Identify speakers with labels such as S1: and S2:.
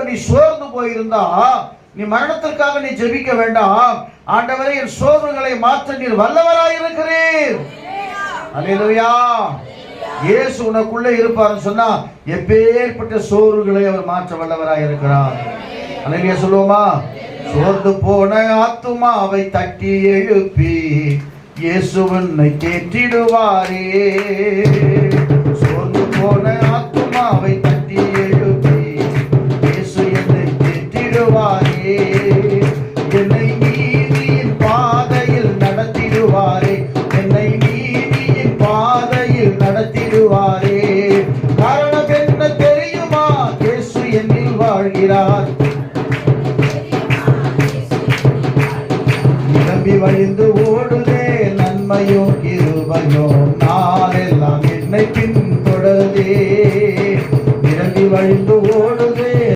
S1: நீ சோர்ந்து போயிருந்தா நீ மரணத்திற்காக நீ ஜெபிக்க வேண்டாம். ஆண்டவரே, என் சோர்வுகளை மாற்ற நீர் வல்லவராயிருக்கிறீர். அல்லேலூயா. இயேசு உனக்குள்ளே இருப்பார்னு சொன்னா எப்பேற்பட்ட சோர்வுகளை அவர் மாற்ற வல்லவராயிருக்கிறார். அல்லேலூயா சொல்லுவோமா? சோர்ந்து போன ஆத்துமாவை தட்டி எழுப்பி இயேசு உன்னை தேற்றிடுவாரே. சோர்ந்து போன ஆத்துமாவை தட்டி எழுப்பி இயேசு என்னை தேற்றிடுவாரே. என்னை நீதியின் பாதையில் நடத்திடுவாரே. என்னை நீதியின் பாதையில் நடத்திடுவாரே. காரணம் என்ன தெரியுமா? இயேசு என்னில் வாழ்கிறார். நிரம்பி வழிந்து ஓடுதே நன்மையோ கிருபையோ, நாளெல்லாம் என்னை பின்தொடருதே. நிரம்பி வழிந்து ஓடு